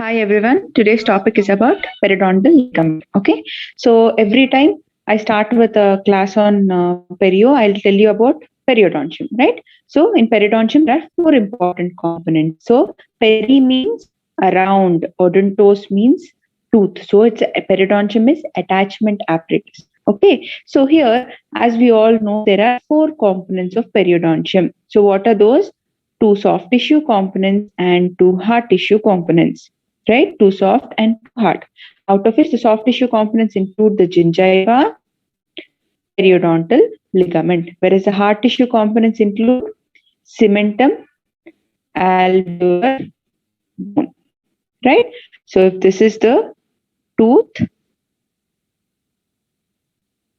Hi everyone. Today's topic is about periodontal ligament. Okay, so every time I start with a class on perio, I'll tell you about periodontium, right? So in periodontium, there are four important components. So peri means around, odontos means tooth. So it's periodontium is attachment apparatus. Okay, so here, as we all know, there are four components of periodontium. So what are those? Two soft tissue components and two hard tissue components, right? Two soft and two hard. Out of which the soft tissue components include the gingiva, periodontal ligament, whereas the hard tissue components include cementum, alveolar bone, right? So if this is the tooth,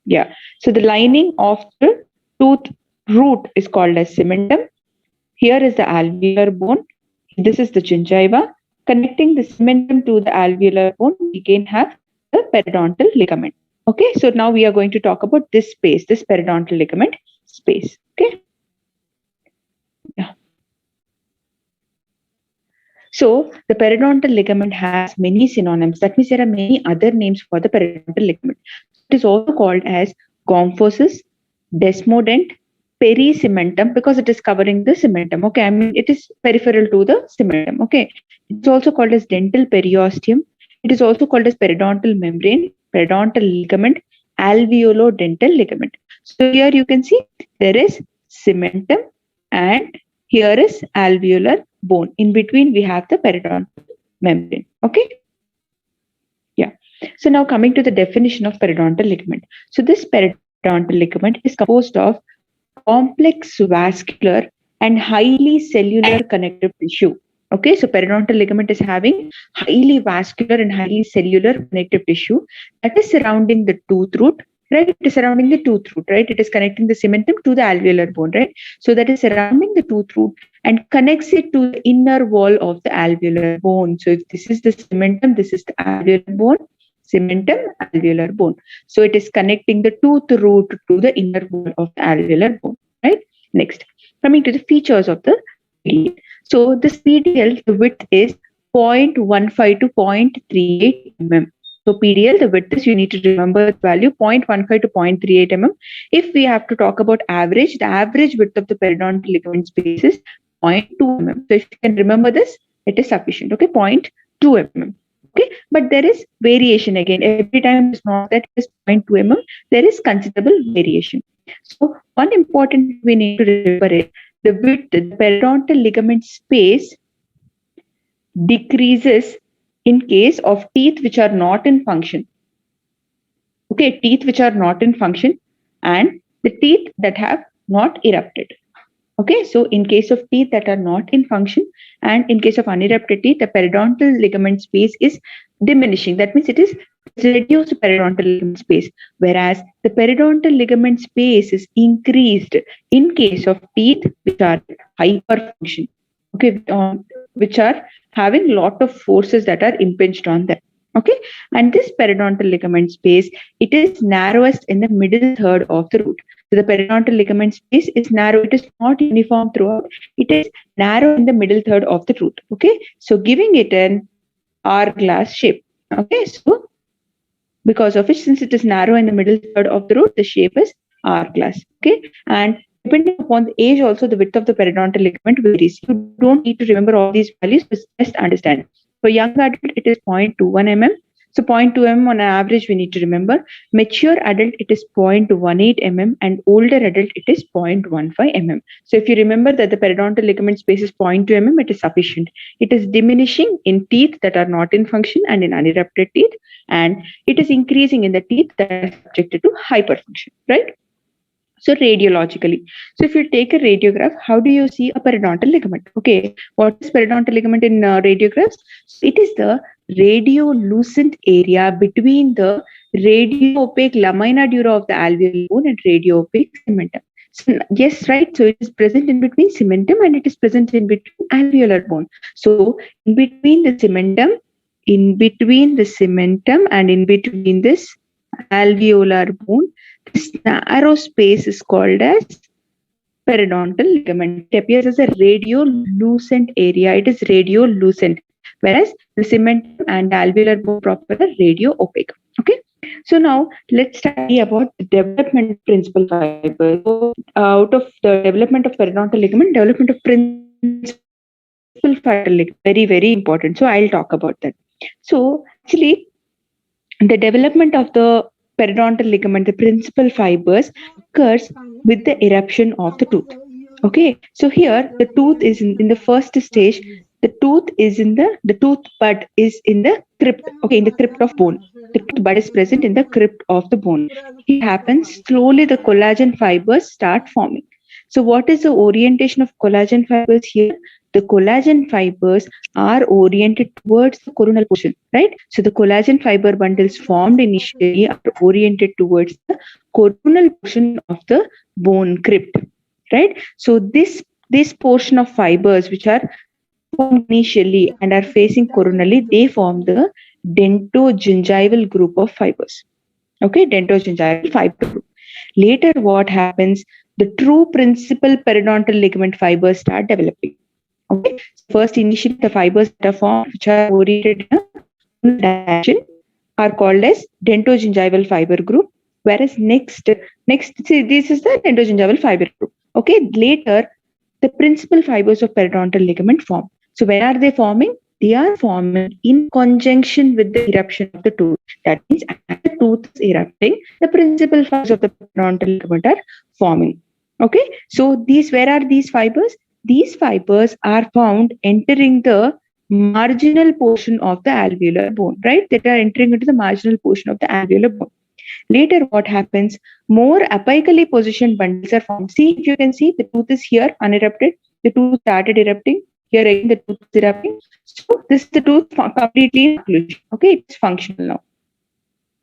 yeah. So the lining of the tooth root is called as cementum. Here is the alveolar bone. This is the gingiva. Connecting the cementum to the alveolar bone, we again have the periodontal ligament. Okay, so now we are going to talk about this space, this periodontal ligament space. Okay. Yeah. So the periodontal ligament has many synonyms. That means there are many other names for the periodontal ligament. It is also called as gomphosis, desmodent, pericementum, because it is covering the cementum. Okay, I mean it is peripheral to the cementum. Okay, it's also called as dental periosteum. It is also called as periodontal membrane, periodontal ligament, alveolo-dental ligament. So here you can see there is cementum and here is alveolar bone. In between, we have the periodontal membrane. Okay. Yeah. So now coming to the definition of periodontal ligament. So this periodontal ligament is composed of complex vascular and highly cellular connective tissue. Okay, so periodontal ligament is having highly vascular and highly cellular connective tissue that is surrounding the tooth root, right? It is surrounding the tooth root, right? It is connecting the cementum to the alveolar bone, right? So that is surrounding the tooth root and connects it to the inner wall of the alveolar bone. So if this is the cementum, this is the alveolar bone, cementum, alveolar bone. So it is connecting the tooth root to the inner wall of the alveolar bone, right? Next, coming to the features of the PDL. So this PDL, the width is 0.15 to 0.38 mm. So PDL, the width is, you need to remember the value 0.15 to 0.38 mm. If we have to talk about average, the average width of the periodontal ligament space is 0.2 mm. So if you can remember this, it is sufficient. Okay, 0.2 mm. Okay, but there is variation again. Every time it's not that it is 0.2 mm, there is considerable variation. So one important we need to remember is the width, the periodontal ligament space decreases in case of teeth which are not in function. Okay, teeth which are not in function and the teeth that have not erupted. Okay, so in case of teeth that are not in function and in case of unerupted teeth, the periodontal ligament space is diminishing. That means it is reduced periodontal ligament space, whereas the periodontal ligament space is increased in case of teeth which are hyperfunction. Okay, which are having lot of forces that are impinged on them. Okay, and this periodontal ligament space, it is narrowest in the middle third of the root. So the periodontal ligament space is narrow. It is not uniform throughout. It is narrow in the middle third of the root. Okay, so giving it an hourglass shape. Okay, so because of which, since it is narrow in the middle third of the root, the shape is hourglass. Okay, and depending upon the age, also the width of the periodontal ligament varies. You don't need to remember all these values, just understand. For young adult, it is 0.21 mm. So 0.2 mm on average, we need to remember. Mature adult, it is 0.18 mm, and older adult, it is 0.15 mm. So if you remember that the periodontal ligament space is 0.2 mm, it is sufficient. It is diminishing in teeth that are not in function and in unerupted teeth, and it is increasing in the teeth that are subjected to hyperfunction, right? So radiologically, so if you take a radiograph, how do you see a periodontal ligament? Okay, what is periodontal ligament in radiographs? So it is the radiolucent area between the radio-opaque lamina dura of the alveolar bone and radio-opaque cementum. So, yes, right. So it is present in between cementum and it is present in between alveolar bone. So in between the cementum, and in between this alveolar bone, this narrow space is called as periodontal ligament. It appears as a radiolucent area. It is radiolucent. whereas the cementum and the alveolar bone proper are radio opaque. Okay, so now let's study about the development of principal fibers. So, out of the development of periodontal ligament, development of principal fiber ligament, very, very important. So I'll talk about that. So actually, the development of the periodontal ligament, the principal fibers, occurs with the eruption of the tooth. Okay, so here the tooth is in the first stage. The tooth is in the tooth bud is in the crypt. Okay, in the crypt of bone. The tooth bud is present in the crypt of the bone. It happens slowly. The collagen fibers start forming. So, what is the orientation of collagen fibers here? The collagen fibers are oriented towards the coronal portion, right? So the collagen fiber bundles formed initially are oriented towards the coronal portion of the bone crypt, right? So this portion of fibers which are formed initially and are facing coronally, they form the dentogingival group of fibers. Okay, dentogingival fiber group. Later, what happens? The true principal periodontal ligament fibers start developing. Okay, first initially the fibers that are formed which are oriented in a direction are called as dentogingival fiber group, whereas next see, this is the dentogingival fiber group. Okay, later the principal fibers of periodontal ligament form. So when are they forming? They are forming in conjunction with the eruption of the tooth. That means as the tooth is erupting, the principal fibers of the periodontal ligament are forming. Okay, so where are these fibers? These fibers are found entering the marginal portion of the alveolar bone, right? That are entering into the marginal portion of the alveolar bone. Later, what happens? More apically positioned bundles are formed. See, if you can see, the tooth is here unerupted. The tooth started erupting. Here again, the tooth is erupting. So this is the tooth completely in occlusion. Okay, it's functional now.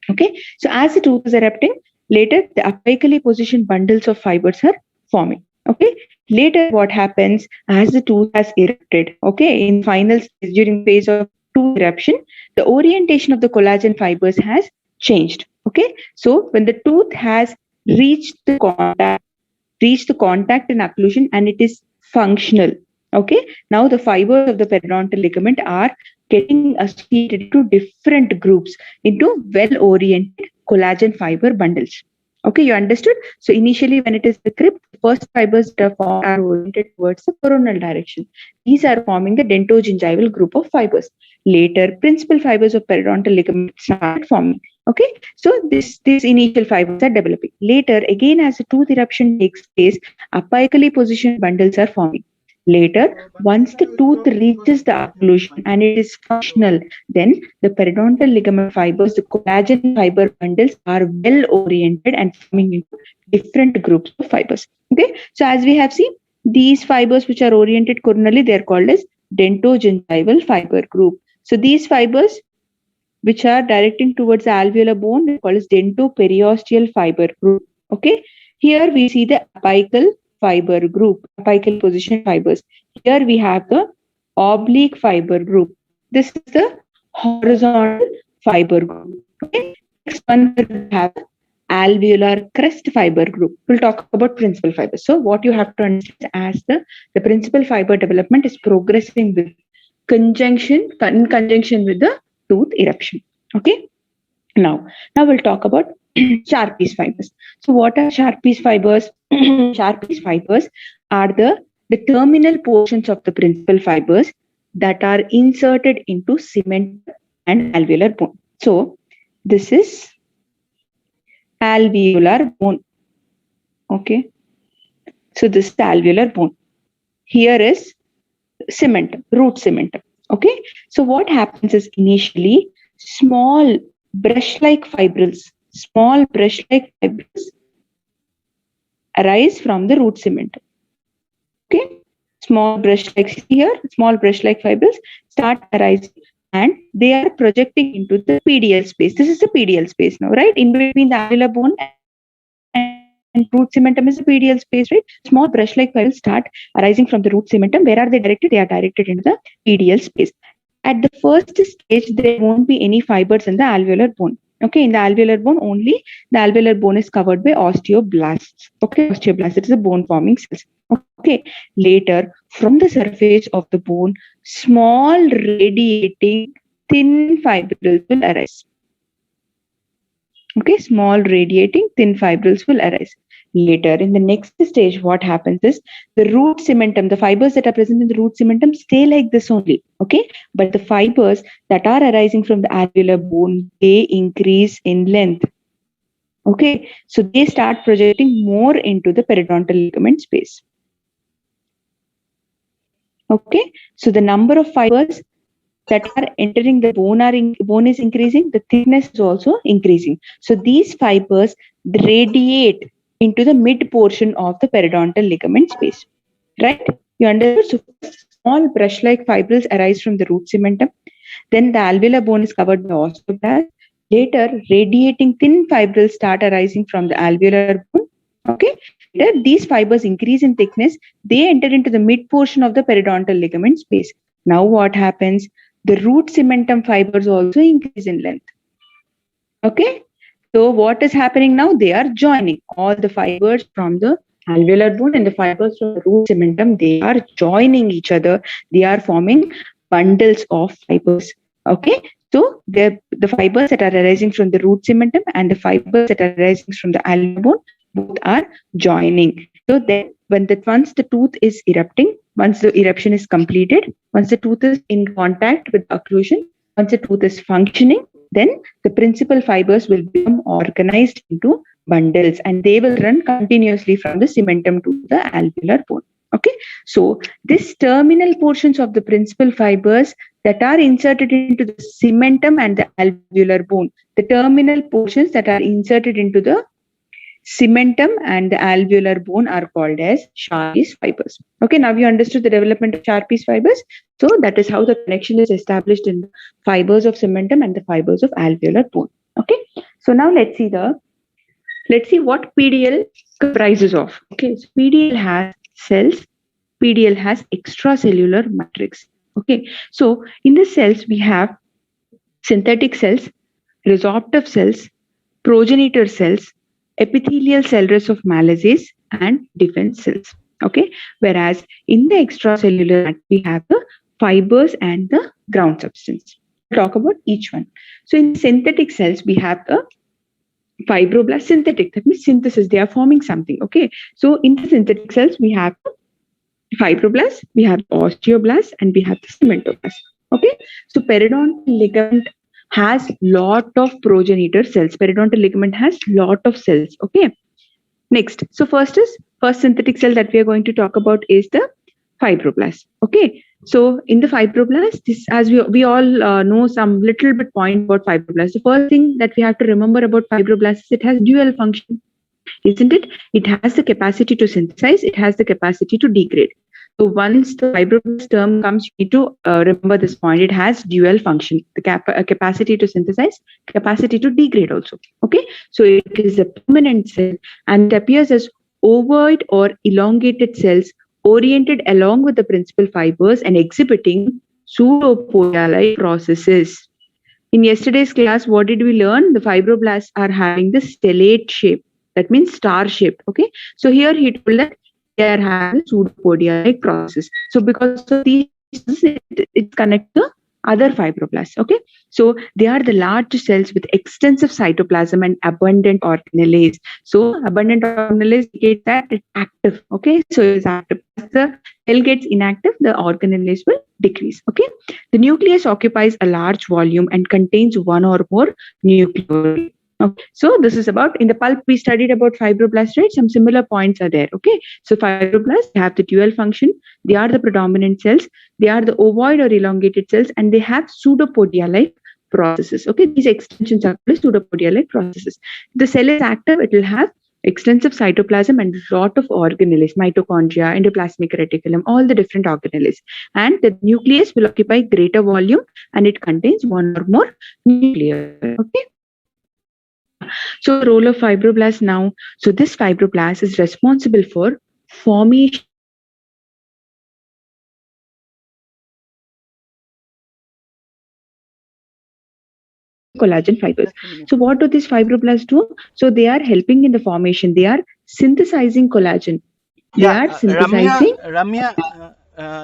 Okay, so as the tooth is erupting, later the apically positioned bundles of fibers are forming. Okay, later what happens as the tooth has erupted? Okay, in final stage during phase of tooth eruption, the orientation of the collagen fibers has changed. Okay, so when the tooth has reached the contact and occlusion and it is functional. Okay, now the fibers of the periodontal ligament are getting associated to different groups into well-oriented collagen fiber bundles. Okay, you understood? So initially when it is the crypt, the first fibers that are formed are oriented towards the coronal direction. These are forming the dentogingival group of fibers. Later, principal fibers of periodontal ligament start forming. Okay, so these initial fibers are developing. Later, again as the tooth eruption takes place, apically positioned bundles are forming. Later, once the tooth reaches the occlusion and it is functional, then the periodontal ligament fibers, the collagen fiber bundles are well oriented and forming into different groups of fibers. Okay, so as we have seen, these fibers which are oriented coronally, they are called as dentogingival fiber group. So these fibers which are directing towards the alveolar bone, they are called as dentoperiosteal fiber group. Okay, here we see the apical fiber group, apically positioned fibers. Here we have the oblique fiber group. This is the horizontal fiber group. Okay, next one we have alveolar crest fiber group. We'll talk about principal fibers. So what you have to understand as the principal fiber development is progressing with in conjunction with the tooth eruption. Okay. Now we'll talk about Sharpie's fibers. So what are Sharpie's fibers? Sharpie's fibers are the terminal portions of the principal fibers that are inserted into cement and alveolar bone. So this is alveolar bone. Okay. So this is the alveolar bone. Here is cementum, root cementum. Okay. So what happens is initially small brush-like fibrils arise from the root cementum. Okay. Small brush-like fibrils start arising and they are projecting into the PDL space. This is the PDL space now, right? In between the alveolar bone and root cementum is the PDL space, right? Small brush-like fibrils start arising from the root cementum. Where are they directed? They are directed into the PDL space. At the first stage, there won't be any fibers in the alveolar bone. Okay, in the alveolar bone only, the alveolar bone is covered by osteoblasts. Okay, osteoblasts, it is a bone forming cells. Okay, later from the surface of the bone, small radiating thin fibrils will arise. Okay, small radiating thin fibrils will arise. Later, in the next stage, what happens is the root cementum, the fibers that are present in the root cementum stay like this only. Okay, but the fibers that are arising from the alveolar bone, they increase in length. Okay, so they start projecting more into the periodontal ligament space. Okay, so the number of fibers that are entering the bone bone is increasing, the thickness is also increasing. So these fibers radiate into the mid portion of the periodontal ligament space. Right? You understood? So small brush-like fibrils arise from the root cementum. Then the alveolar bone is covered by osteoblast. Later, radiating thin fibrils start arising from the alveolar bone. Okay. Later, these fibers increase in thickness. They enter into the mid portion of the periodontal ligament space. Now, what happens? The root cementum fibers also increase in length. Okay. So, what is happening now? They are joining all the fibers from the alveolar bone and the fibers from the root cementum. They are joining each other. They are forming bundles of fibers. Okay. So, the fibers that are arising from the root cementum and the fibers that are arising from the alveolar bone both are joining. So, then once the tooth is erupting, once the eruption is completed, once the tooth is in contact with the occlusion, once the tooth is functioning, then the principal fibers will become organized into bundles and they will run continuously from the cementum to the alveolar bone. Okay, so this terminal portions of the principal fibers that are inserted into the cementum and the alveolar bone, the terminal portions that are inserted into the cementum and the alveolar bone are called as Sharpey's fibers. Okay, now you understood the development of Sharpey's fibers. So that is how the connection is established in the fibers of cementum and the fibers of alveolar bone. Okay, so now let's see what PDL comprises of. Okay, so PDL has cells. PDL has extracellular matrix. Okay, so in the cells we have synthetic cells, resorptive cells, progenitor cells, epithelial cellulose of Malassez, and defense cells. Okay, whereas in the extracellular we have the fibers and the ground substance. We'll talk about each one. So in synthetic cells we have the fibroblast. Synthetic, that means synthesis, they are forming something. Okay, so in the synthetic cells we have fibroblasts, we have osteoblasts, and we have the cementoblast. Okay, so periodontal ligament has lot of progenitor cells. Periodontal ligament has lot of cells. Okay, next, so first synthetic cell that we are going to talk about is the fibroblast. Okay, so in the fibroblast, this, as we all know some little bit point about fibroblast. The first thing that we have to remember about fibroblast is it has dual function, isn't it? It has the capacity to synthesize, it has the capacity to degrade. So once the fibroblast term comes, you need to remember this point. It has dual function, the capacity to synthesize, capacity to degrade also. Okay, so it is a permanent cell and it appears as ovoid or elongated cells oriented along with the principal fibers and exhibiting pseudopodia-like processes. In yesterday's class, what did we learn? The fibroblasts are having the stellate shape. That means star shape. Okay. So here he told that they are having pseudopodia-like process. So because of these, it's connected to other fibroblasts. Okay. So they are the large cells with extensive cytoplasm and abundant organelles. So abundant organelles indicate that it's active. Okay. So it's active. As the cell gets inactive, the organelles will decrease. Okay. The nucleus occupies a large volume and contains one or more nucleoli. Okay. So this is about, in the pulp we studied about fibroblasts, right? Some similar points are there. Okay. So fibroblasts have the dual function. They are the predominant cells. They are the ovoid or elongated cells, and they have pseudopodia-like processes. Okay. These extensions are called pseudopodia-like processes. The cell is active. It will have extensive cytoplasm and lot of organelles, mitochondria, endoplasmic reticulum, all the different organelles. And the nucleus will occupy greater volume and it contains one or more nuclei. Okay. So the role of fibroblast now. So this fibroblast is responsible for formation collagen fibers. So what do these fibroblasts do? So they are helping in the formation. They are synthesizing collagen. They Yeah, are synthesizing. Ramya,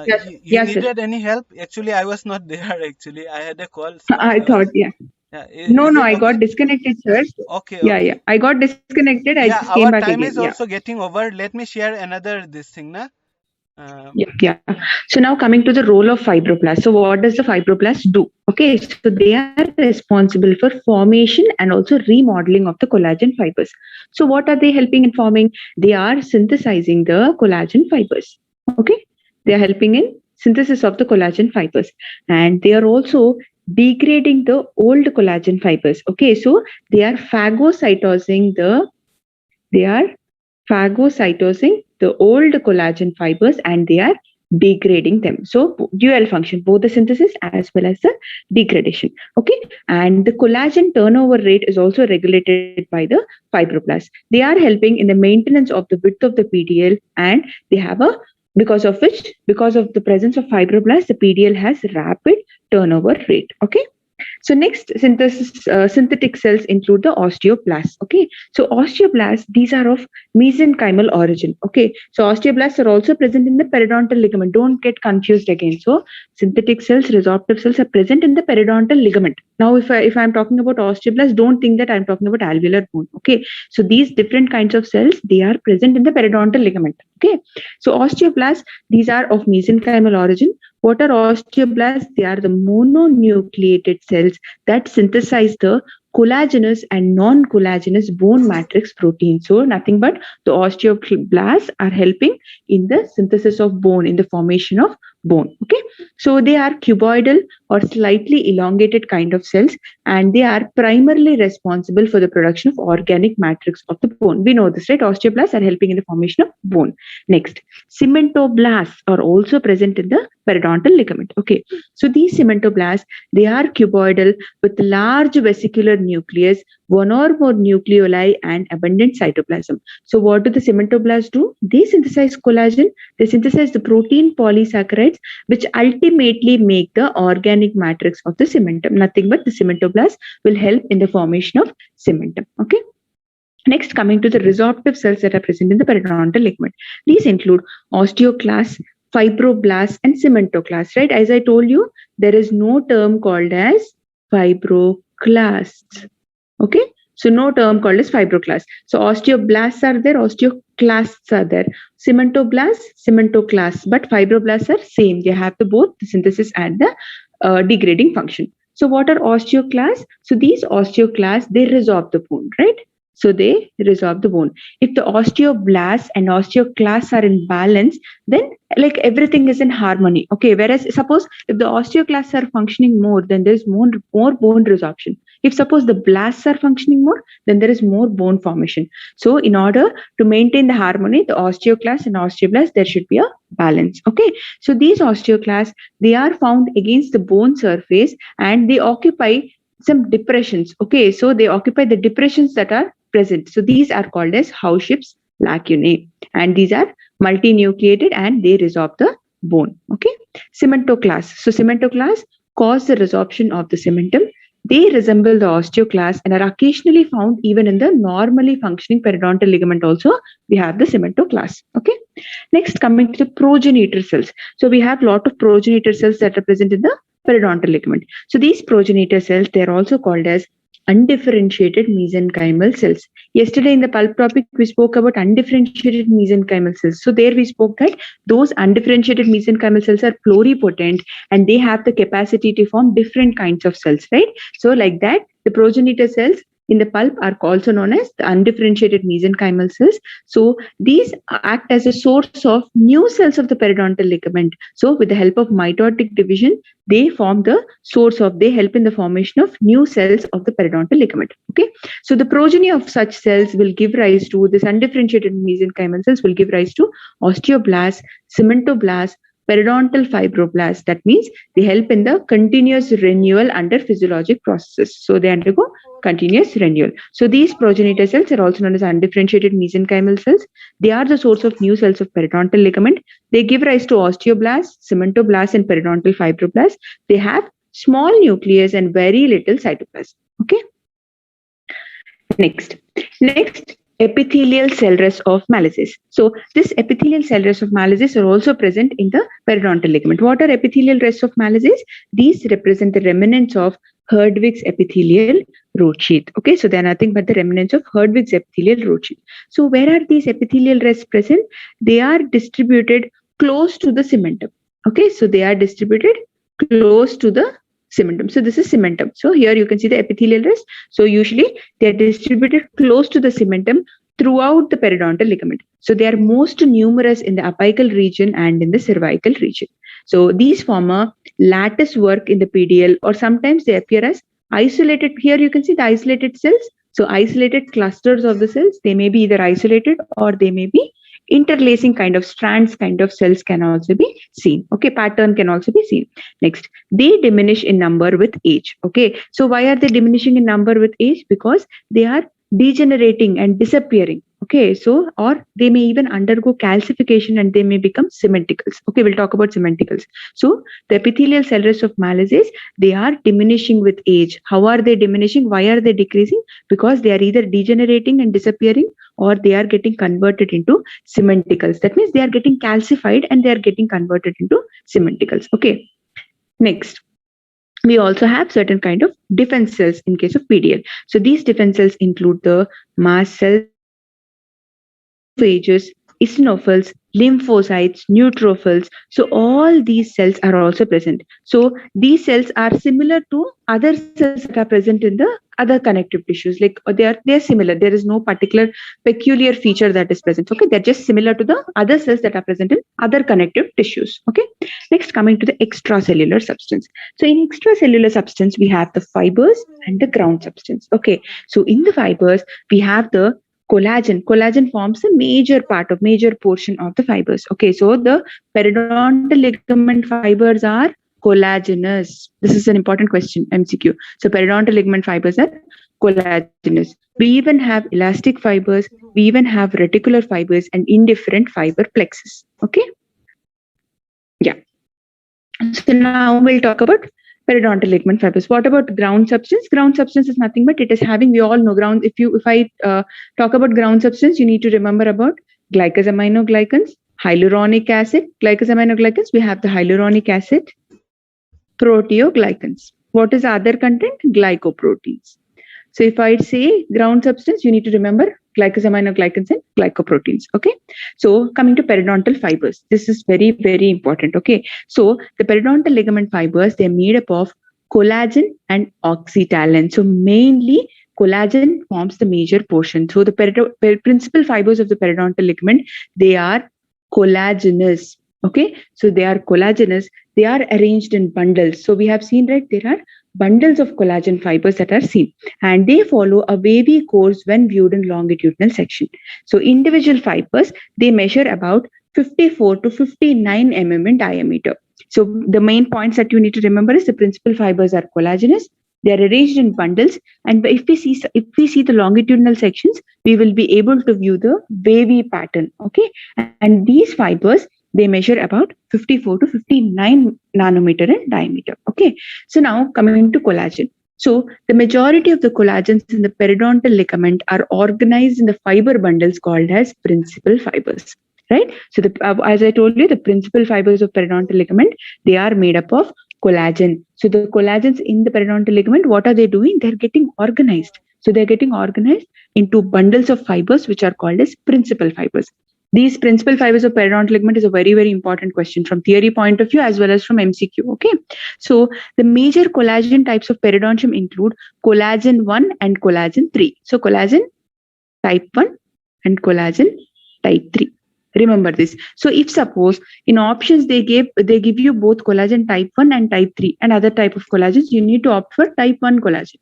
Yes, you yes, sir. needed any help? Actually, I was not there. Actually, I had a call, so I I thought, was. yeah. Yeah, No, is no, it I okay? got disconnected, sir. Okay, Yeah, yeah. okay. I got disconnected. I Yeah, just came our back time again. is Yeah. also getting over. Let me share another this thing, na. Uh, Yeah, yeah. So now coming to the role of fibroblasts. So what does the fibroblast do? Okay, so they are responsible for formation and also remodeling of the collagen fibers. So what are they helping in forming? They are synthesizing the collagen fibers. Okay, they are helping in synthesis of the collagen fibers, and they are also degrading the old collagen fibers. Okay, so they are phagocytosing they are phagocytosing the old collagen fibers and they are degrading them. So dual function, both the synthesis as well as the degradation. Okay, and the collagen turnover rate is also regulated by the fibroblasts. They are helping in the maintenance of the width of the PDL, and they have a, because of the presence of fibroblasts, the PDL has rapid turnover rate. Okay, so next synthetic cells include the osteoblasts. Okay, so osteoblasts, these are of mesenchymal origin. Okay, so osteoblasts are also present in the periodontal ligament. Don't get confused again. So synthetic cells, resorptive cells are present in the periodontal ligament. Now, if I'm talking about osteoblasts, don't think that I'm talking about alveolar bone. Okay, so these different kinds of cells, they are present in the periodontal ligament. Okay, so osteoblasts, these are of mesenchymal origin. What are osteoblasts? They are the mononucleated cells that synthesize the collagenous and non-collagenous bone matrix protein. So nothing but the osteoblasts are helping in the synthesis of bone, in the formation of bone. Okay, so they are cuboidal or slightly elongated kind of cells, and they are primarily responsible for the production of organic matrix of the bone. We know this, right? Osteoblasts are helping in the formation of bone. Next, cementoblasts are also present in the periodontal ligament. Okay, so these cementoblasts, they are cuboidal with large vesicular nucleus, one or more nucleoli, and abundant cytoplasm. So what do the cementoblasts do? They synthesize collagen. They synthesize the protein polysaccharides, which ultimately make the organic matrix of the cementum. Nothing but the cementoblast will help in the formation of cementum. Okay. Next, coming to the resorptive cells that are present in the periodontal ligament. These include osteoclasts, fibroblasts, and cementoclasts, right? As I told you, there is no term called as fibroclasts. Okay, so no term called as fibroclasts. So osteoblasts are there, osteoclasts are there, cementoblasts, cementoclasts, but fibroblasts are same. They have the both the synthesis and the degrading function. So what are osteoclasts? So these osteoclasts, they resorb the bone, right? So they resorb the bone. If the osteoblasts and osteoclasts are in balance, then like everything is in harmony. Okay, whereas suppose if the osteoclasts are functioning more, then there's more bone resorption. If suppose the blasts are functioning more, then there is more bone formation. So in order to maintain the harmony, the osteoclasts and osteoblasts, there should be a balance. Okay, so these osteoclasts, they are found against the bone surface and they occupy some depressions. Okay, so they occupy the depressions that are present. So these are called as Howship's lacunae, and these are multinucleated and they resorb the bone. Okay, cementoclasts. So cementoclasts cause the resorption of the cementum. They resemble the osteoclasts and are occasionally found even in the normally functioning periodontal ligament. Also, we have the cementoclasts. Okay. Next, coming to the progenitor cells. So we have a lot of progenitor cells that are present in the periodontal ligament. So these progenitor cells, they are also called as undifferentiated mesenchymal cells. Yesterday in the pulp topic, we spoke about undifferentiated mesenchymal cells. So there we spoke that those undifferentiated mesenchymal cells are pluripotent and they have the capacity to form different kinds of cells, right? So like that, the progenitor cells in the pulp are also known as the undifferentiated mesenchymal cells. So these act as a source of new cells of the periodontal ligament. So with the help of mitotic division, they help in the formation of new cells of the periodontal ligament. Okay, so the progeny of such cells will give rise to this undifferentiated mesenchymal cells will give rise to osteoblasts, cementoblasts, periodontal fibroblasts. That means they help in the continuous renewal under physiologic processes. So they undergo continuous renewal. So these progenitor cells are also known as undifferentiated mesenchymal cells. They are the source of new cells of periodontal ligament. They give rise to osteoblasts, cementoblasts, and periodontal fibroblasts. They have small nucleus and very little cytoplasm. Okay. Next, epithelial cell rest of Malassez. So this epithelial cell rest of Malassez are also present in the periodontal ligament. What are epithelial rests of Malassez? These represent the remnants of Herdwick's epithelial root sheath. Okay, so they are nothing but the remnants of Herdwick's epithelial root sheath. So where are these epithelial rests present? They are distributed close to the cementum. Okay, so they are distributed close to the cementum. So this is cementum. So here you can see the epithelial rest. So usually they are distributed close to the cementum throughout the periodontal ligament. So they are most numerous in the apical region and in the cervical region. So these form a lattice work in the PDL, or sometimes they appear as isolated. Here you can see the isolated cells. So isolated clusters of the cells, they may be either isolated or they may be interlacing kind of strands kind of cells can also be seen. Okay, pattern can also be seen. Next, they diminish in number with age. Okay, so why are they diminishing in number with age? Because they are degenerating and disappearing. Okay, so or they may even undergo calcification and they may become cementicles. Okay, we'll talk about cementicles. So the epithelial cell rest of Malassez, they are diminishing with age. How are they diminishing? Why are they decreasing? Because they are either degenerating and disappearing, or they are getting converted into cementicles. That means they are getting calcified and they are getting converted into cementicles. Okay. Next, we also have certain kind of defense cells in case of PDL. So these defense cells include the mast cells, phages, eosinophils, lymphocytes, neutrophils. So all these cells are also present. So these cells are similar to other cells that are present in the other connective tissues. Like they are similar. There is no particular peculiar feature that is present. Okay, they're just similar to the other cells that are present in other connective tissues. Okay. Next, coming to the extracellular substance. So in extracellular substance, we have the fibers and the ground substance. Okay. So in the fibers, we have the collagen. Collagen forms a major portion of the fibers. Okay, so the periodontal ligament fibers are collagenous. This is an important question, MCQ. So periodontal ligament fibers are collagenous. We even have elastic fibers, we even have reticular fibers and indifferent fiber plexus. Okay. Yeah. So now we'll talk about periodontal ligament fibers. What about ground substance? Ground substance is nothing but it is having, we all know ground. If I talk about ground substance, you need to remember about glycosaminoglycans, hyaluronic acid, glycosaminoglycans. We have the hyaluronic acid, proteoglycans. What is the other content? Glycoproteins. So if I say ground substance, you need to remember glycosaminoglycans and glycoproteins. Okay. So coming to periodontal fibers, this is very, very important. Okay. So the periodontal ligament fibers, they're made up of collagen and oxytalin. So mainly collagen forms the major portion. So the principal fibers of the periodontal ligament, they are collagenous. Okay. So they are collagenous. They are arranged in bundles. So we have seen, right, there are bundles of collagen fibers that are seen, and they follow a wavy course when viewed in longitudinal section. So individual fibers, they measure about 54 to 59 mm in diameter. So the main points that you need to remember is the principal fibers are collagenous, they are arranged in bundles, and if we see the longitudinal sections, we will be able to view the wavy pattern. Okay, and these fibers, they measure about 54 to 59 nanometer in diameter. Okay, so now coming to collagen. So the majority of the collagens in the periodontal ligament are organized in the fiber bundles called as principal fibers, right? So as I told you, the principal fibers of periodontal ligament, they are made up of collagen. So the collagens in the periodontal ligament, what are they doing? They're getting organized. So they're getting organized into bundles of fibers which are called as principal fibers. These principal fibers of periodontal ligament is a very, very important question from theory point of view as well as from MCQ. Okay. So the major collagen types of periodontium include collagen 1 and collagen 3. So collagen type 1 and collagen type 3. Remember this. So if suppose in options they give you both collagen type 1 and type 3 and other type of collagens, you need to opt for type 1 collagen.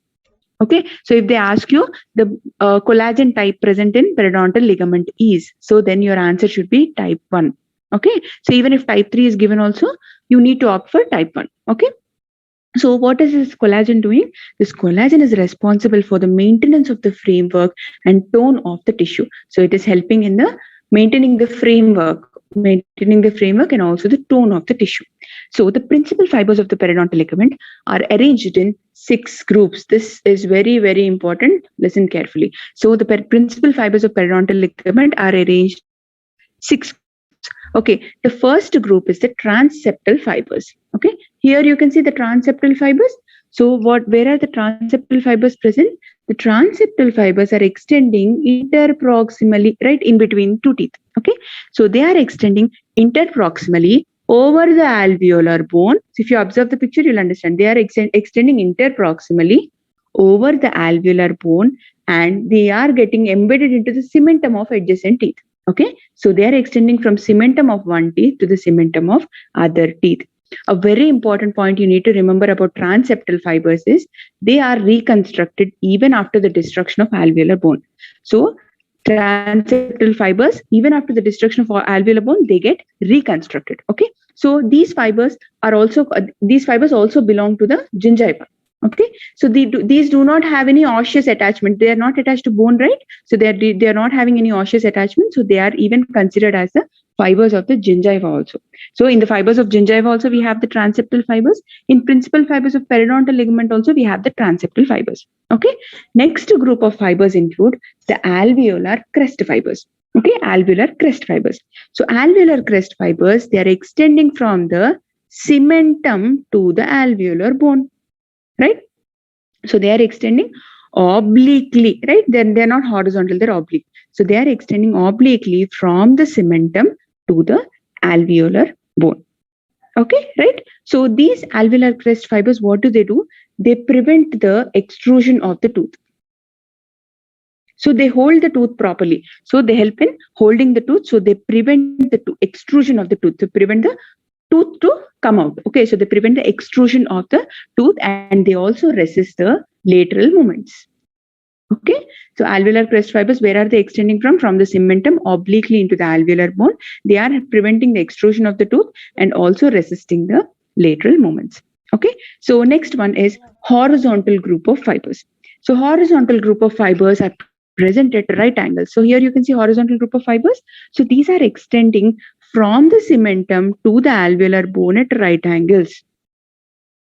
Okay, so if they ask you the collagen type present in periodontal ligament is, so then your answer should be type 1. Okay, so even if type 3 is given also, you need to opt for type 1. Okay, so what is this collagen doing? This collagen is responsible for the maintenance of the framework and tone of the tissue. So it is helping in the maintaining the framework maintaining the framework and also the tone of the tissue. So the principal fibers of the periodontal ligament are arranged in 6 groups. This is very, very important. Listen carefully. So the principal fibers of periodontal ligament are arranged 6 groups. Okay, the first group is the transseptal fibers. Okay, here you can see the transseptal fibers. So where are the transseptal fibers present? The transseptal fibers are extending interproximally, right in between two teeth. Okay, so they are extending interproximally over the alveolar bone. So if you observe the picture, you'll understand they are extending interproximally over the alveolar bone, and they are getting embedded into the cementum of adjacent teeth. Okay, so they are extending from cementum of one teeth to the cementum of other teeth. A very important point you need to remember about transseptal fibers is they are reconstructed even after the destruction of alveolar bone. So transseptal fibers, even after the destruction of alveolar bone, they get reconstructed. Okay, so these fibers also belong to the gingiva. Okay, so these do not have any osseous attachment. They are not attached to bone, right? So they are not having any osseous attachment. So they are even considered as the fibers of the gingiva also. So in the fibers of gingiva also we have the transseptal fibers. In principal fibers of periodontal ligament also we have the transseptal fibers. Okay, next group of fibers include the alveolar crest fibers. Okay, alveolar crest fibers. So alveolar crest fibers, they are extending from the cementum to the alveolar bone. Right? So they are extending obliquely, right? They're not horizontal, they're oblique. So they are extending obliquely from the cementum to the alveolar bone. Okay, right? So these alveolar crest fibers, what do? They prevent the extrusion of the tooth. So they hold the tooth properly. So they help in holding the tooth. So they prevent the extrusion of the tooth, to prevent the tooth to come out. Okay, so they prevent the extrusion of the tooth, and they also resist the lateral movements. Okay, so alveolar crest fibers, where are they extending from? From the cementum obliquely into the alveolar bone. They are preventing the extrusion of the tooth and also resisting the lateral movements. Okay, so next one is horizontal group of fibers. So horizontal group of fibers are present at right angles. So here you can see horizontal group of fibers. So these are extending from the cementum to the alveolar bone at right angles.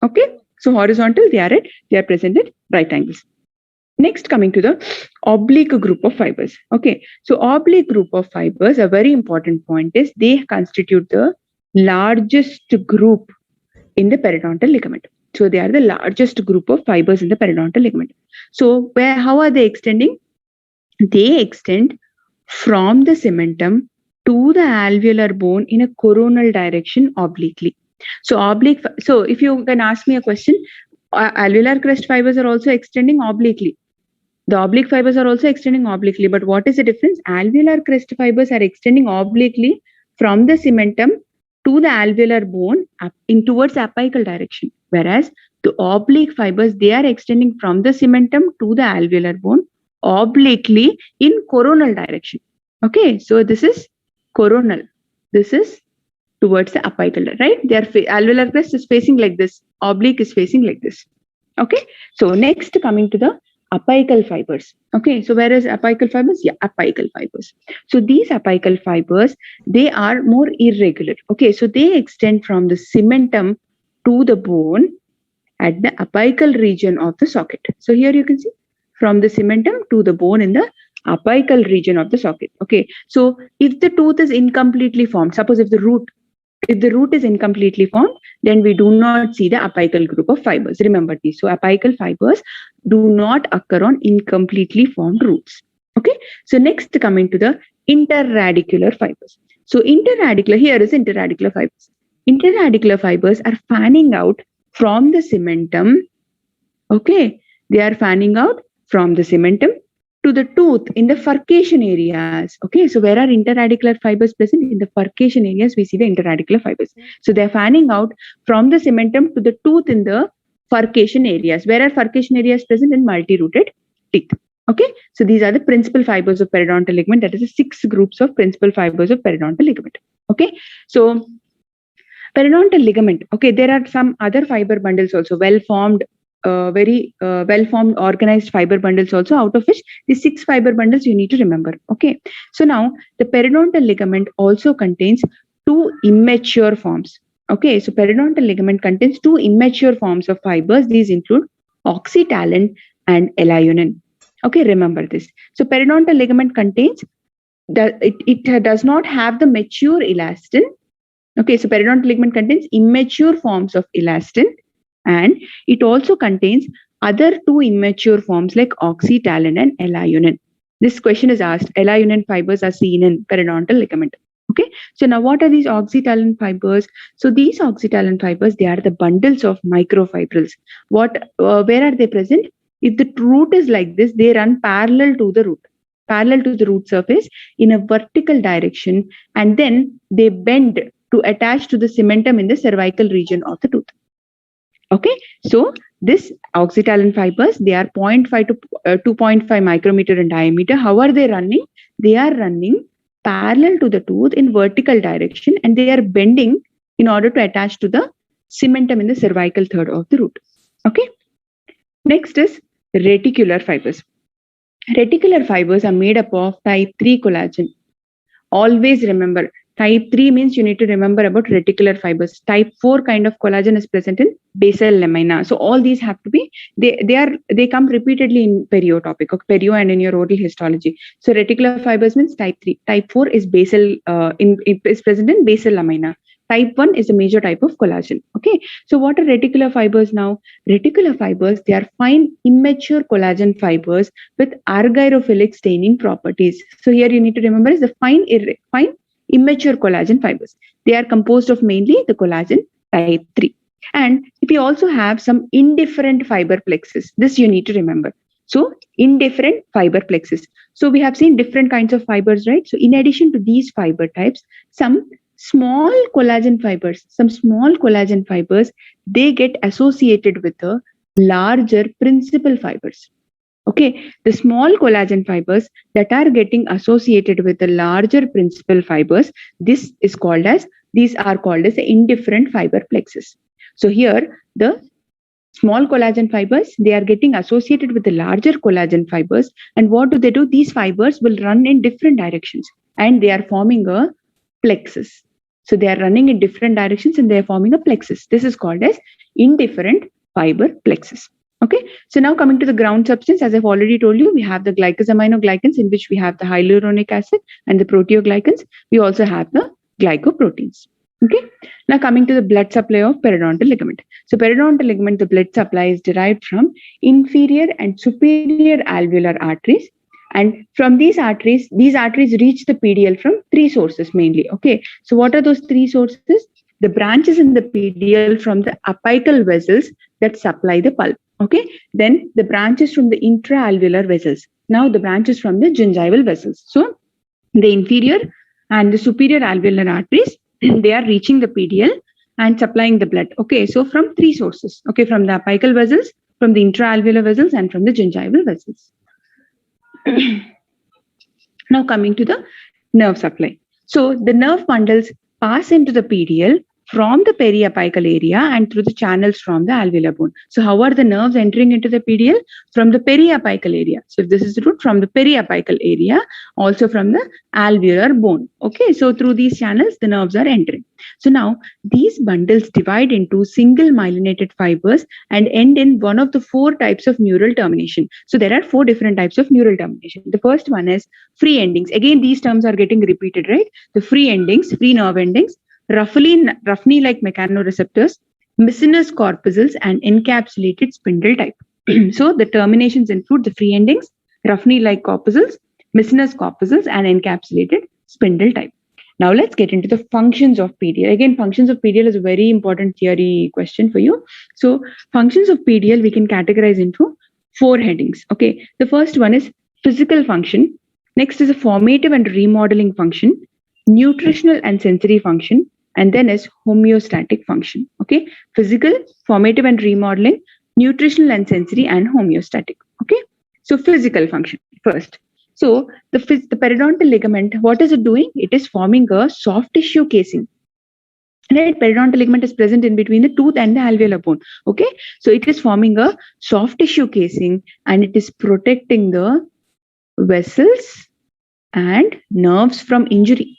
Okay, so horizontal, they are present at right angles. Next, coming to the oblique group of fibers. Okay, so oblique group of fibers, a very important point is they constitute the largest group in the periodontal ligament. So they are the largest group of fibers in the periodontal ligament. So how are they extending? They extend from the cementum to the alveolar bone in a coronal direction obliquely. So oblique. So if you can ask me a question, alveolar crest fibers are also extending obliquely. The oblique fibers are also extending obliquely, but what is the difference? Alveolar crest fibers are extending obliquely from the cementum to the alveolar bone in towards apical direction, whereas the oblique fibers, they are extending from the cementum to the alveolar bone obliquely in coronal direction. Okay, so this is coronal. This is towards the apical, right? Their alveolar crest is facing like this. Oblique is facing like this. Okay, so next coming to the apical fibers. Okay, so where is apical fibers? Yeah, apical fibers. So these apical fibers, they are more irregular. Okay, so they extend from the cementum to the bone at the apical region of the socket. So here you can see from the cementum to the bone in the apical region of the socket. Okay, so if the tooth is incompletely formed, suppose if the root is incompletely formed, then we do not see the apical group of fibers. Remember these. So apical fibers do not occur on incompletely formed roots. Okay. So next, coming to the interradicular fibers. So interradicular, here is interradicular fibers. Interradicular fibers are fanning out from the cementum. Okay. They are fanning out from the cementum to the tooth in the furcation areas. Okay, so where are interradicular fibers present? In the furcation areas, we see the interradicular fibers. So they're fanning out from the cementum to the tooth in the furcation areas. Where are furcation areas present? In multi-rooted teeth. Okay, so these are the principal fibers of periodontal ligament. That is the 6 groups of principal fibers of periodontal ligament. Okay, so periodontal ligament. Okay, there are some other fiber bundles also, well formed very well formed organized fiber bundles also, out of which the 6 fiber bundles you need to remember. Okay, so now the periodontal ligament also contains 2 immature forms. Okay, so periodontal ligament contains 2 immature forms of fibers. These include oxytalin and L-ionin. Okay, remember this. So periodontal ligament contains it does not have the mature elastin. Okay, so periodontal ligament contains immature forms of elastin, and it also contains other 2 immature forms like oxytalin and L-ionin. This question is asked. L-ionin fibers are seen in periodontal ligament. Okay, so now what are these oxytalin fibers? So these oxytalin fibers, they are the bundles of microfibrils. Where are they present? If the root is like this, they run parallel to the root surface in a vertical direction, and then they bend to attach to the cementum in the cervical region of the tooth. Okay, so this oxytalin fibers, they are 0.5 to 2.5 micrometer in diameter. How are they running? They are running parallel to the tooth in vertical direction, and they are bending in order to attach to the cementum in the cervical third of the root. Okay, next is reticular fibers. Reticular fibers are made up of type 3 collagen. Always remember, type 3 means you need to remember about reticular fibers. Type 4 kind of collagen is present in basal lamina. So all these have to be, they come repeatedly in perio topic, okay, perio and in your oral histology. So reticular fibers means type 3. Type 4 is basal, is present in basal lamina. Type 1 is a major type of collagen. Okay, so what are reticular fibers now? Reticular fibers, they are fine immature collagen fibers with argyrophilic staining properties. So here you need to remember is the fine immature collagen fibers. They are composed of mainly the collagen type 3. And we also have some indifferent fiber plexus. This you need to remember. So indifferent fiber plexus. So we have seen different kinds of fibers, right? So in addition to these fiber types, some small collagen fibers, they get associated with the larger principal fibers. Okay, the small collagen fibers that are getting associated with the larger principal fibers, these are called as the indifferent fiber plexus. So here the small collagen fibers, they are getting associated with the larger collagen fibers, and what do? These fibers will run in different directions and they are forming a plexus. So they are running in different directions and they are forming a plexus. This is called as indifferent fiber plexus. Okay, so now coming to the ground substance, as I've already told you, we have the glycosaminoglycans, in which we have the hyaluronic acid, and the proteoglycans. We also have the glycoproteins. Okay, now coming to the blood supply of periodontal ligament. So periodontal ligament, the blood supply is derived from inferior and superior alveolar arteries. And from these arteries reach the PDL from 3 sources mainly. Okay, so what are those 3 sources? The branches in the PDL from the apical vessels that supply the pulp. Okay, then the branches from the intraalveolar vessels. Now the branches from the gingival vessels. So the inferior and the superior alveolar arteries, they are reaching the PDL and supplying the blood. Okay, so from 3 sources. Okay, from the apical vessels, from the intraalveolar vessels, and from the gingival vessels. Now coming to the nerve supply. So the nerve bundles pass into the PDL from the periapical area and through the channels from the alveolar bone. So how are the nerves entering into the PDL? From the periapical area. So if this is the root, from the periapical area, also from the alveolar bone. Okay, so through these channels, the nerves are entering. So now these bundles divide into single myelinated fibers and end in one of the 4 types of neural termination. So there are 4 different types of neural termination. The first one is free endings. Again, these terms are getting repeated, right? The free endings, free nerve endings, roughly like mechanoreceptors, mucinous corpuscles, and encapsulated spindle type. So the terminations include the free endings, roughly like corpuscles, mucinous corpuscles, and encapsulated spindle type. Now let's get into the functions of PDL. Again, functions of PDL is a very important theory question for you. So functions of PDL we can categorize into 4 headings. Okay, the first one is physical function. Next is a formative and remodeling function, nutritional and sensory function, and then is homeostatic function. Okay, physical, formative and remodeling, nutritional and sensory, and homeostatic. Okay, so physical function first. So the periodontal ligament, what is it doing? It is forming a soft tissue casing. right? Periodontal ligament is present in between the tooth and the alveolar bone. Okay, so it is forming a soft tissue casing and it is protecting the vessels and nerves from injury.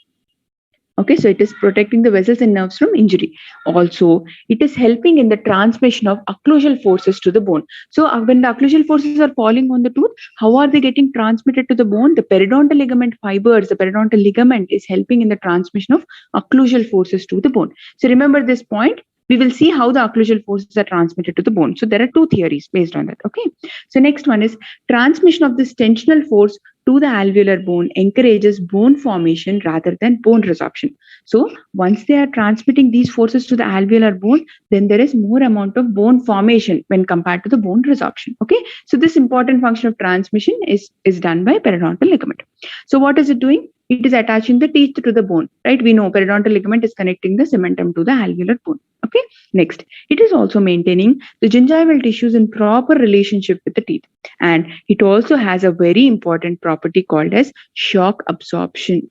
Okay, so it is protecting the vessels and nerves from injury. Also, it is helping in the transmission of occlusal forces to the bone. So when the occlusal forces are falling on the tooth, how are they getting transmitted to the bone? The periodontal ligament fibers, the periodontal ligament is helping in the transmission of occlusal forces to the bone. So remember this point. We will see how the occlusal forces are transmitted to the bone. So there are two theories based on that. Okay, so next one is transmission of this tensional force to the alveolar bone encourages bone formation rather than bone resorption. So once they are transmitting these forces to the alveolar bone, then there is more amount of bone formation when compared to the bone resorption. Okay, so this important function of transmission is done by periodontal ligament. So what is it doing? It is attaching the teeth to the bone, right? We know periodontal ligament is connecting the cementum to the alveolar bone. Okay, next, it is also maintaining the gingival tissues in proper relationship with the teeth, and it also has a very important property called as shock absorption.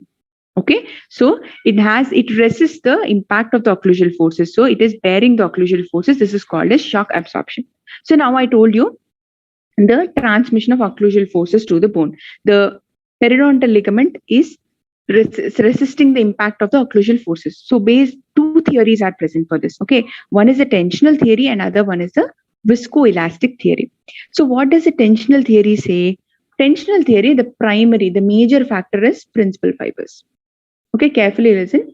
Okay, so it resists the impact of the occlusal forces, so it is bearing the occlusal forces. This is called as shock absorption. So now I told you the transmission of occlusal forces to the bone. The periodontal ligament is resisting the impact of the occlusal forces. So two theories are present for this. Okay, one is the tensional theory and other one is the viscoelastic theory. So what does the tensional theory say? Tensional theory, the major factor is principal fibers. Okay, carefully listen.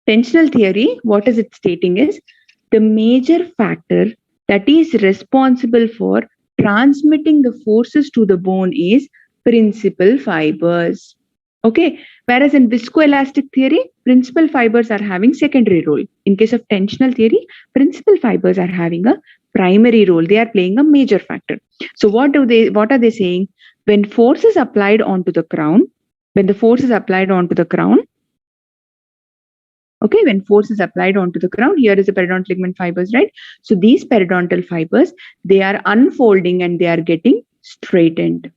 Tensional theory, what is it stating is the major factor that is responsible for transmitting the forces to the bone is principal fibers. Okay, whereas in viscoelastic theory, principal fibers are having secondary role. In case of tensional theory, principal fibers are having a primary role. They are playing a major factor. So what are they saying? When force is applied onto the crown, when the force is applied onto the crown, okay, when force is applied onto the crown, here is the periodontal ligament fibers, right? So these periodontal fibers, they are unfolding and they are getting straightened.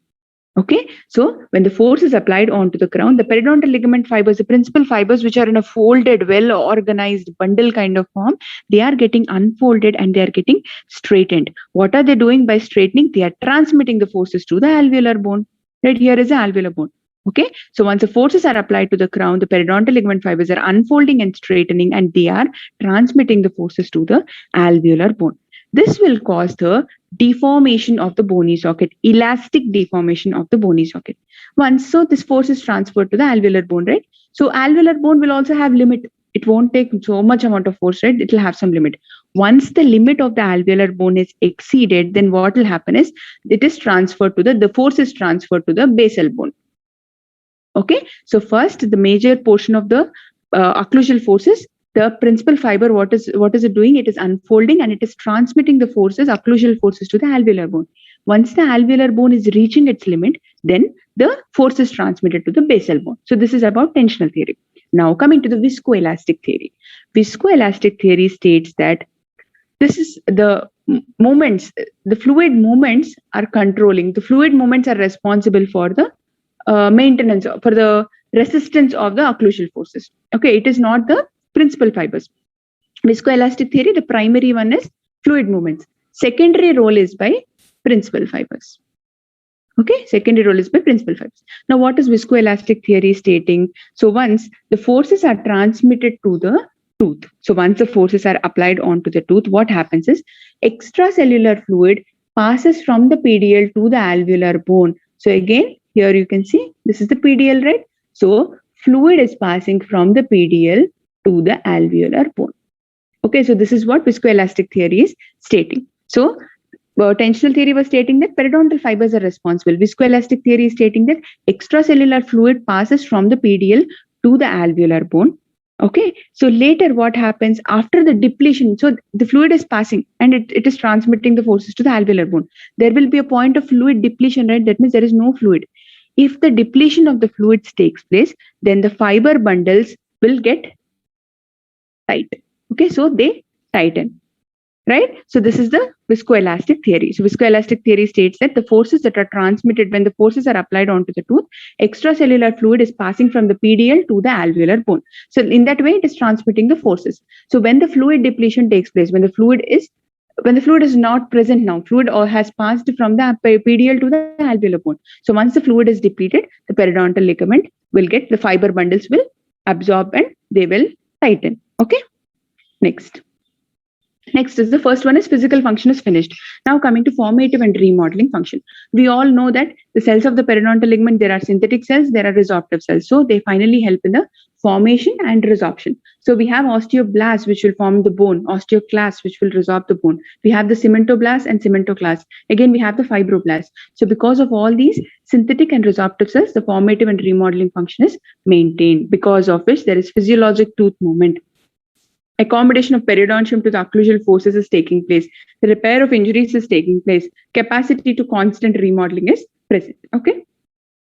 Okay, so when the force is applied onto the crown, the periodontal ligament fibers, the principal fibers, which are in a folded, well organized bundle kind of form, they are getting unfolded and they are getting straightened. What are they doing by straightening? They are transmitting the forces to the alveolar bone. Right, here is the alveolar bone. Okay, so once the forces are applied to the crown, the periodontal ligament fibers are unfolding and straightening and they are transmitting the forces to the alveolar bone. This will cause the deformation of the bony socket, elastic deformation of the bony socket. Once so this force is transferred to the alveolar bone, right? So alveolar bone will also have limit. It won't take so much amount of force, right? It will have some limit. Once the limit of the alveolar bone is exceeded, then what will happen is it is transferred to the force is transferred to the basal bone. Okay, so first the major portion of the occlusal forces, the principal fiber, what is it doing? It is unfolding and it is transmitting the forces, occlusal forces, to the alveolar bone. Once the alveolar bone is reaching its limit, then the force is transmitted to the basal bone. So this is about tensional theory. Now coming to the viscoelastic theory. Viscoelastic theory states that this is the moments, the fluid moments are controlling, the fluid moments are responsible for the maintenance, for the resistance of the occlusal forces. Okay, it is not the principal fibers. Viscoelastic theory, the primary one is fluid movements. Secondary role is by principal fibers. Okay, secondary role is by principal fibers. Now, what is viscoelastic theory stating? So once the forces are transmitted to the tooth, so once the forces are applied onto the tooth, what happens is extracellular fluid passes from the PDL to the alveolar bone. So again, here you can see this is the PDL, right? So fluid is passing from the PDL to the alveolar bone. Okay, so this is what viscoelastic theory is stating. So tensional theory was stating that periodontal fibers are responsible. Viscoelastic theory is stating that extracellular fluid passes from the PDL to the alveolar bone. Okay, so later what happens after the depletion? So the fluid is passing and it is transmitting the forces to the alveolar bone. There will be a point of fluid depletion, right? That means there is no fluid. If the depletion of the fluids takes place, then the fiber bundles will get tight. Okay, so they tighten. right? So this is the viscoelastic theory. So viscoelastic theory states that the forces that are transmitted when the forces are applied onto the tooth, extracellular fluid is passing from the PDL to the alveolar bone. So in that way, it is transmitting the forces. So when the fluid depletion takes place, when the fluid is not present now, fluid or has passed from the PDL to the alveolar bone. So once the fluid is depleted, the periodontal ligament will get, the fiber bundles will absorb and they will tighten. Okay, next. Next is the first one is physical function is finished. Now coming to formative and remodeling function. We all know that the cells of the periodontal ligament, there are synthetic cells, there are resorptive cells. So they finally help in the formation and resorption. So we have osteoblasts which will form the bone, osteoclasts which will resorb the bone. We have the cementoblasts and cementoclasts. Again, we have the fibroblasts. So because of all these synthetic and resorptive cells, the formative and remodeling function is maintained, because of which there is physiologic tooth movement. Accommodation of periodontium to the occlusal forces is taking place. The repair of injuries is taking place. Capacity to constant remodeling is present. Okay.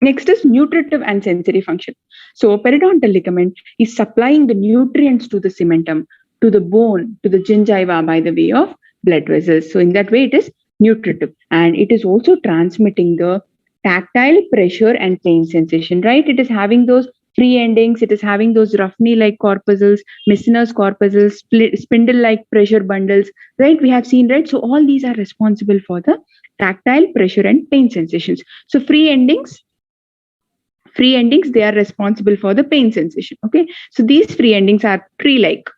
Next is nutritive and sensory function. So periodontal ligament is supplying the nutrients to the cementum, to the bone, to the gingiva by the way of blood vessels. So in that way, it is nutritive, and it is also transmitting the tactile pressure and pain sensation, right? It is having those free endings, it is having those Ruffini-like corpuscles, Missinner's corpuscles, spindle-like pressure bundles, right? We have seen, right? So all these are responsible for the tactile pressure and pain sensations. So free endings, they are responsible for the pain sensation. Okay, so these free endings are tree-like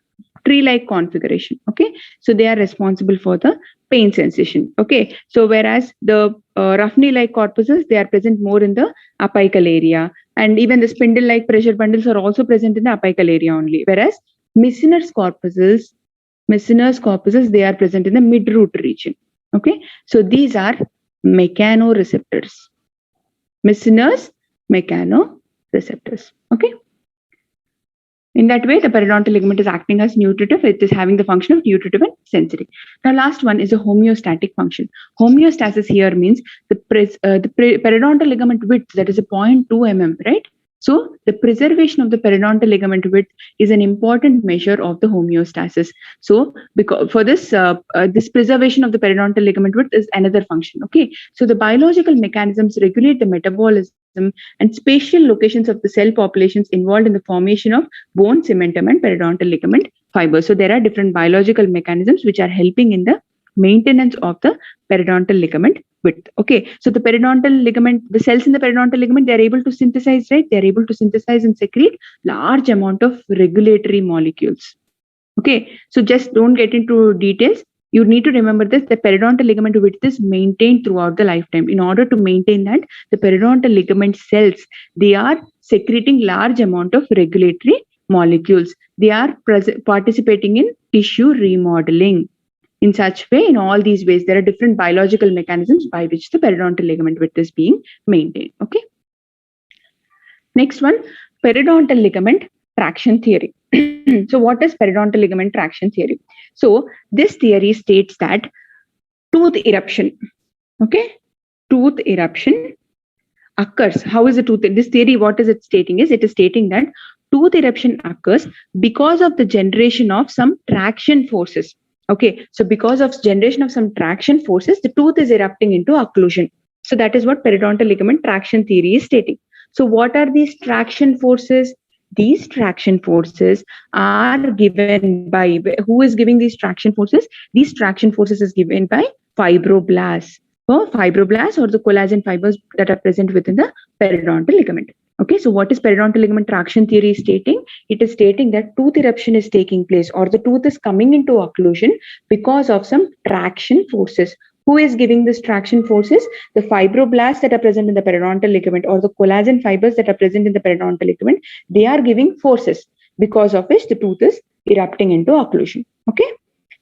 configuration. Okay, so they are responsible for the pain sensation. Okay, so whereas the Ruffini-like corpuscles, they are present more in the apical area, and even the spindle-like pressure bundles are also present in the apical area only. Whereas Missinner's corpuscles, they are present in the mid-root region. Okay, so these are mechanoreceptors. Missinner's mechanoreceptors. Okay. In that way, the periodontal ligament is acting as nutritive. It is having the function of nutritive and sensory. Now, last one is a homeostatic function. Homeostasis here means the periodontal ligament width, that is a 0.2 mm, right? So the preservation of the periodontal ligament width is an important measure of the homeostasis. So because for this, this preservation of the periodontal ligament width is another function. Okay. So the biological mechanisms regulate the metabolism and spatial locations of the cell populations involved in the formation of bone, cementum, and periodontal ligament fibers. So there are different biological mechanisms which are helping in the maintenance of the periodontal ligament width. Okay, so the periodontal ligament, the cells in the periodontal ligament, they are able to synthesize, right? They are able to synthesize and secrete large amount of regulatory molecules. Okay, so just don't get into details. You need to remember this: the periodontal ligament width is maintained throughout the lifetime. In order to maintain that, the periodontal ligament cells, they are secreting large amount of regulatory molecules. They are participating in tissue remodeling. In such way, in all these ways, there are different biological mechanisms by which the periodontal ligament width is being maintained. Okay. Next one, periodontal ligament traction theory. So what is periodontal ligament traction theory? So this theory states that tooth eruption, okay, tooth eruption occurs. How is a tooth? This theory, what is it stating is, it is stating that tooth eruption occurs because of the generation of some traction forces. Okay, so because of generation of some traction forces, the tooth is erupting into occlusion. So that is what periodontal ligament traction theory is stating. So what are these traction forces? These traction forces are given by, who is giving these traction forces? These traction forces is given by fibroblasts, or fibroblasts, or the collagen fibers that are present within the periodontal ligament. Okay, so what is periodontal ligament traction theory stating? It is stating that tooth eruption is taking place, or the tooth is coming into occlusion because of some traction forces. Who is giving this traction forces? The fibroblasts that are present in the periodontal ligament, or the collagen fibers that are present in the periodontal ligament. They are giving forces because of which the tooth is erupting into occlusion. Okay.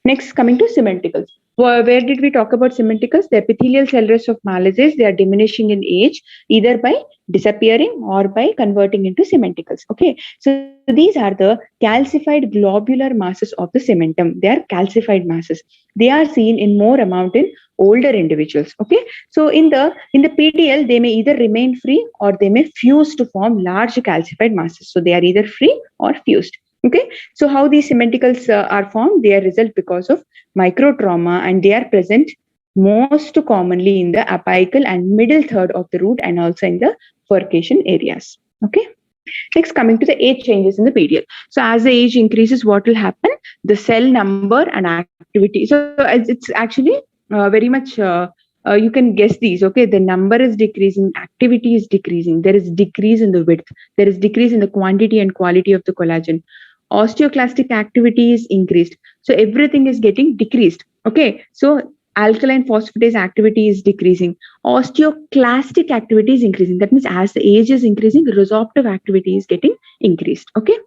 Next, coming to cementicles. Where did we talk about cementicles? The epithelial cell rest of Malassez, they are diminishing in age, either by disappearing or by converting into cementicles. Okay, so these are the calcified globular masses of the cementum. They are calcified masses. They are seen in more amount in older individuals. Okay, so in the PDL, they may either remain free or they may fuse to form large calcified masses. So they are either free or fused. Okay, so how these cementicles are formed? They are result because of microtrauma, and they are present most commonly in the apical and middle third of the root, and also in the furcation areas. Okay. Next, coming to the age changes in the PDL. So as the age increases, what will happen? The cell number and activity. So it's actually very much. You can guess these. Okay, the number is decreasing, activity is decreasing. There is decrease in the width. There is decrease in the quantity and quality of the collagen. Osteoclastic activity is increased. So everything is getting decreased. Okay, so alkaline phosphatase activity is decreasing, osteoclastic activity is increasing. That means as the age is increasing, resorptive activity is getting increased. Okay.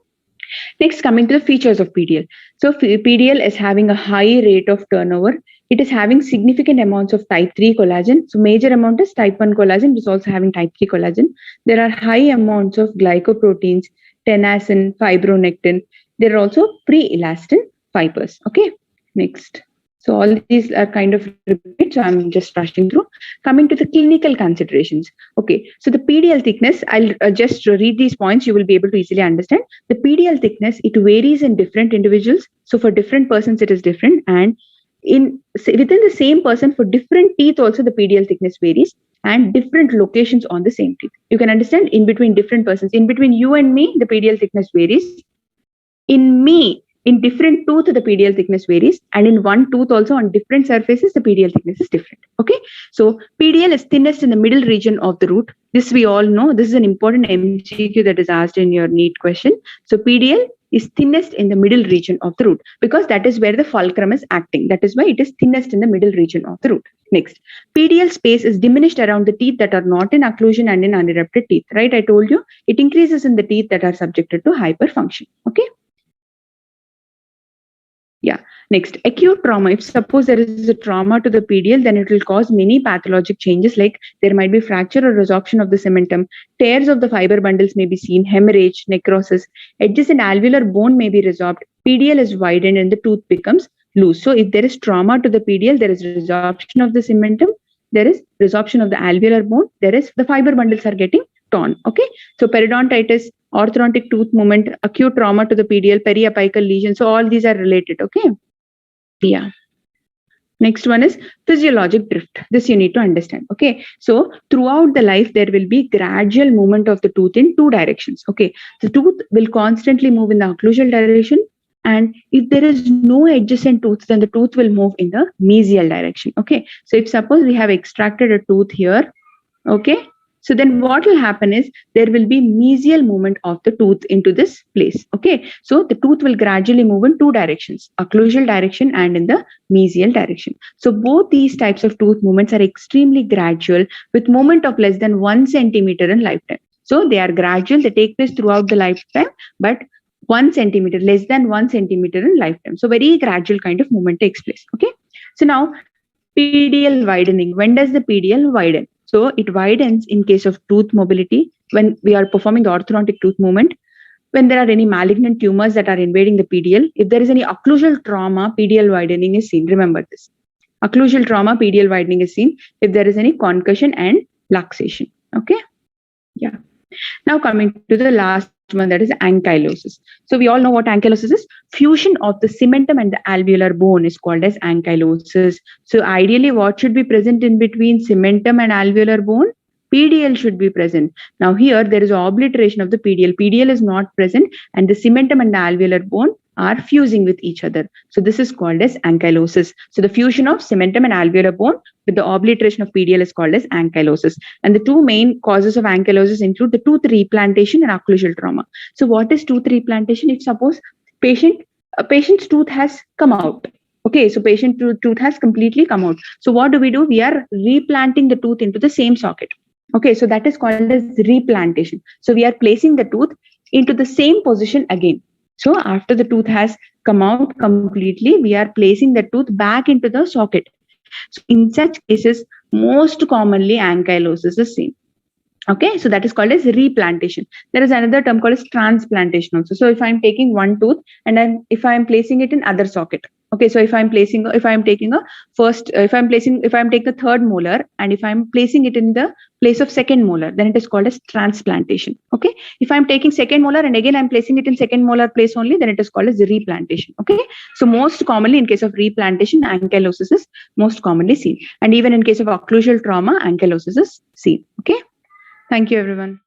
Next, coming to the features of PDL. So PDL is having a high rate of turnover. It is having significant amounts of type 3 collagen. So major amount is type 1 collagen. It is also having type 3 collagen. There are high amounts of glycoproteins, tenacin, fibronectin. There are also pre-elastin fibers. Okay. Next. So all these are kind of repeat. So I'm just rushing through. Coming to the clinical considerations. Okay. So the PDL thickness, I'll just read these points. You will be able to easily understand. The PDL thickness, it varies in different individuals. So for different persons, it is different. And within the same person, for different teeth also, the PDL thickness varies, and different locations on the same teeth. You can understand, in between different persons. In between you and me, the PDL thickness varies. In me, in different tooth, the PDL thickness varies, and in one tooth also on different surfaces, the PDL thickness is different. Okay, so PDL is thinnest in the middle region of the root. This we all know. This is an important MCQ that is asked in your NEET question. So PDL is thinnest in the middle region of the root, because that is where the fulcrum is acting. That is why it is thinnest in the middle region of the root. Next, PDL space is diminished around the teeth that are not in occlusion and in unerupted teeth. Right? I told you it increases in the teeth that are subjected to hyperfunction. Okay. Yeah. Next, acute trauma. If suppose there is a trauma to the PDL, then it will cause many pathologic changes, like there might be fracture or resorption of the cementum, tears of the fiber bundles may be seen, hemorrhage, necrosis, adjacent alveolar bone may be resorbed, PDL is widened and the tooth becomes loose. So if there is trauma to the PDL, there is resorption of the cementum, there is resorption of the alveolar bone, there is the fiber bundles are getting torn. Okay. So periodontitis, orthodontic tooth movement, acute trauma to the PDL, periapical lesion. So all these are related. Okay. Yeah. Next one is physiologic drift. This you need to understand. Okay. So throughout the life, there will be gradual movement of the tooth in two directions. Okay. The tooth will constantly move in the occlusal direction. And if there is no adjacent tooth, then the tooth will move in the mesial direction. Okay. So if suppose we have extracted a tooth here, okay, so then what will happen is there will be mesial movement of the tooth into this place. Okay, so the tooth will gradually move in two directions, occlusal direction and in the mesial direction. So both these types of tooth movements are extremely gradual, with movement of less than 1 centimeter in lifetime. So they are gradual, they take place throughout the lifetime, but 1 centimeter, less than 1 centimeter in lifetime. So very gradual kind of movement takes place. Okay, so now PDL widening. When does the PDL widen? So it widens in case of tooth mobility, when we are performing the orthodontic tooth movement, when there are any malignant tumors that are invading the PDL, if there is any occlusal trauma, PDL widening is seen. Remember this. Occlusal trauma, PDL widening is seen if there is any concussion and luxation. Okay. Yeah. Now coming to the last one, that is ankylosis. So we all know what ankylosis is. Fusion of the cementum and the alveolar bone is called as ankylosis. So ideally, what should be present in between cementum and alveolar bone? PDL should be present. Now here there is obliteration of the PDL. PDL is not present, and the cementum and the alveolar bone are fusing with each other. So this is called as ankylosis. So the fusion of cementum and alveolar bone with the obliteration of PDL is called as ankylosis. And the two main causes of ankylosis include the tooth replantation and occlusal trauma. So what is tooth replantation? If suppose a patient's tooth has come out. Okay, so patient tooth has completely come out. So what do? We are replanting the tooth into the same socket. Okay, so that is called as replantation. So we are placing the tooth into the same position again. So after the tooth has come out completely, we are placing the tooth back into the socket. So in such cases, most commonly ankylosis is seen. Okay, so that is called as replantation. There is another term called as transplantation also. So if I'm taking one tooth and if I'm placing it in other socket, Okay, so if I'm taking a third molar and if I'm placing it in the place of second molar, then it is called as transplantation. Okay, if I'm taking second molar and again I'm placing it in second molar place only, then it is called as replantation. Okay, so most commonly in case of replantation, ankylosis is most commonly seen, and even in case of occlusal trauma, ankylosis is seen. Okay, thank you everyone.